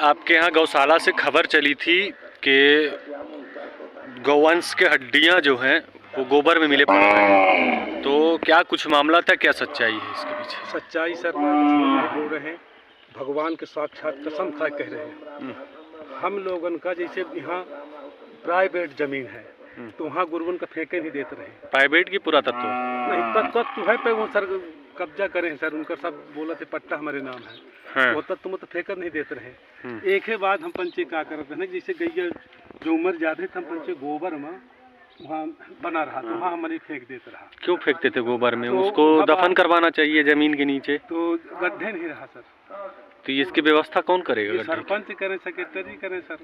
आपके यहाँ गौशाला से खबर चली थी कि गौवंश के हड्डियाँ जो हैं वो गोबर में मिले पड़ रहे हैं, तो क्या कुछ मामला था, क्या सच्चाई है इसके पीछे? सच्चाई सर झूठ बोल रहे हैं, भगवान के साक्षात कसम खा कह रहे हैं। हम लोगन का जैसे यहाँ प्राइवेट जमीन है तो वहाँ गुरुवन का फेंके नहीं देते रहे। प्राइवेट की पुरातत्व नहीं तत्व है पे वो सर कब्जा करें सर, उनका सब बोला थे पट्टा हमारे नाम है। हाँ। वो तत्व में तो फेंकर नहीं देते रहे। एक ही बात हम पंचे का करते हैं, जैसे गैया जो उम्र ज्यादा था हम पंचे गोबर में वहाँ बना रहा तो वहाँ हमारी फेंक देते रहा। क्यों फेंकते थे गोबर में? तो उसको दफन करवाना चाहिए जमीन के नीचे। तो गड्ढे नहीं रहा सर। तो इसकी व्यवस्था कौन करेगा? सरपंच करें, सेक्रेटरी करें सर।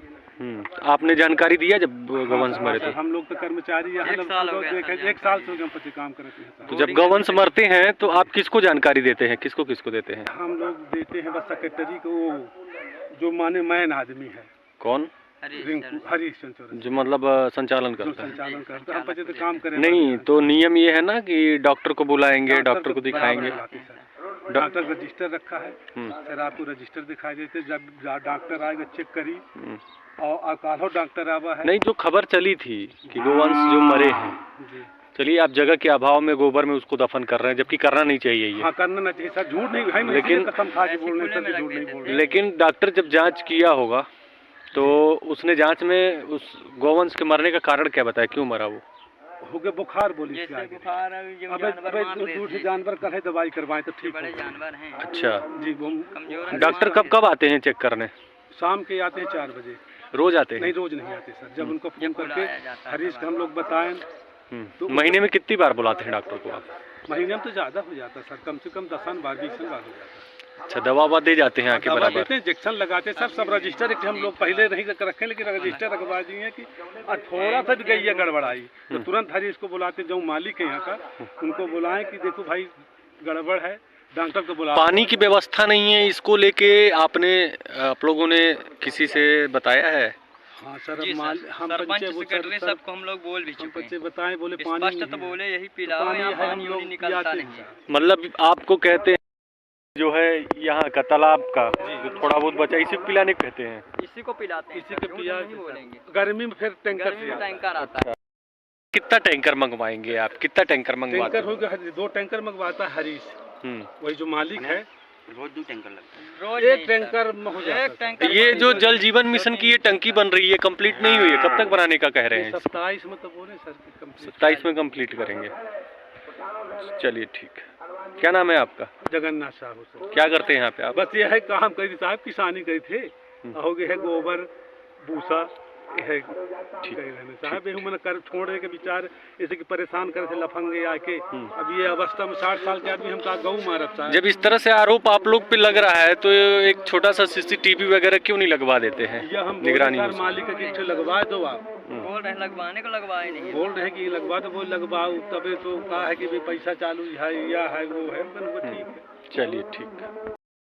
आपने जानकारी दिया जब गौवंश मरे थे? हम लोग तो कर्मचारी एक साल से हम काम करते हैं। तो जब गौवंश मरते हैं तो आप किसको जानकारी देते हैं, किसको किसको देते हैं? हम लोग देते हैं बस सेक्रेटरी को, जो माने मैन आदमी है। कौन? हरीशचंद्र, जो मतलब संचालन करता है। हम बच्चे तो काम करें नहीं, तो नियम ये है ना कि डॉक्टर को बुलाएंगे, डॉक्टर को दिखाएंगे। डॉक्टर रजिस्टर रखा है सर, आपको रजिस्टर दिखाई देते, जब डॉक्टर आएगा चेक करी और कालो डॉक्टर आवा है। नहीं, जो खबर चली थी कि गौवंश जो मरे हैं, चलिए आप जगह के अभाव में गोबर में उसको दफन कर रहे हैं, जबकि करना नहीं चाहिए ये। हाँ, करना नहीं चाहिए सर, झूठ नहीं है, लेकिन कसम खा के बोल रहे हैं, झूठ नहीं बोल रहे। लेकिन डॉक्टर जब जांच किया होगा तो उसने जांच में उस गौवंश के मरने का कारण क्या बताया, क्यों मरा वो? हो गया बुखार, बोली जानवर का है, दवाई करवाएं तो ठीक। बड़े जानवर हैं। अच्छा जी। डॉक्टर कब कब आते हैं चेक करने? शाम के आते हैं 4 बजे। रोज आते हैं? नहीं, रोज नहीं आते सर, जब उनको फोन करके हरीश को हम लोग बताएं। तो महीने में कितनी बार बुलाते हैं डॉक्टर को आप? महीने में तो ज्यादा हो जाता है सर, कम से कम 10 बार 20 बार हो जाता है। अच्छा, दवा ववा दे जाते हैं आके बराबर? देते हैं, इंजेक्शन लगाते हैं सर, सब रजिस्टर हम लोग पहले नहीं रखें, लेकिन रजिस्टर रखवा दिए कि थोड़ा सा भी गैया गड़बड़ाई तो तुरंत हरीश को बुलाते, जो मालिक है यहाँ का, उनको बुलाएं कि देखो भाई गड़बड़ है, डॉक्टर को बुला। पानी की व्यवस्था नहीं है, इसको लेके आप लोगों ने किसी से बताया है? हाँ सर, हम सरपंच सेक्रेटरी सबको हम लोग बोल भी चुके हैं, बताएं, बोले पानी तो बोले यही पिलाओ, यहाँ पानी नहीं निकलता नहीं है। मतलब आपको कहते हैं जो है यहाँ का तालाब का जो थोड़ा बहुत बचा, इसी को पिलाने को कहते हैं? इसी को पिलाते हैं, इसी को पिला नहीं बोलेंगे। गर्मी में फिर टैंकर आता है। कितना टैंकर मंगवाएंगे आप, कितना टैंकर मंगवाते हैं? हो गया 2 टैंकर मंगवाता है हरीश, वही जो मालिक है। रोज 2 टैंकर लगता है, रोज एक टैंकर हो जाता है। ये जो जल जीवन मिशन की ये टंकी बन रही है, कंप्लीट नहीं हुई है, कब तक बनाने का कह रहे हैं? 27 में तो बोले सर, 27 में कंप्लीट करेंगे। चलिए ठीक है। क्या नाम है आपका? जगन्नाथ साहब सर। क्या करते हैं यहाँ पे आप? बस ये है काम करी साहब, किसानी करी थे, हो गए है गोबर भूसा है, ठीक है साहब। ये मैंने कर छोड़ने के विचार ऐसे कि परेशान करे थे लफंगे आके, अब ये अवस्था में 60 साल के आदमी हम कहा गऊ मारब साहब। जब इस तरह से आरोप आप लोग पे लग रहा है तो एक छोटा सा CCTV वगैरह क्यों नहीं लगवा देते हैं? या हम निगरानी मालिक के लगवा दो आप, बोल रहे लगवाने को, लगवाए नहीं, बोल रहे कि लगवा दो, वो लगवाओ, तबे तो कहा है कि भाई पैसा चालू है या है वो है। ठीक है, चलिए ठीक है।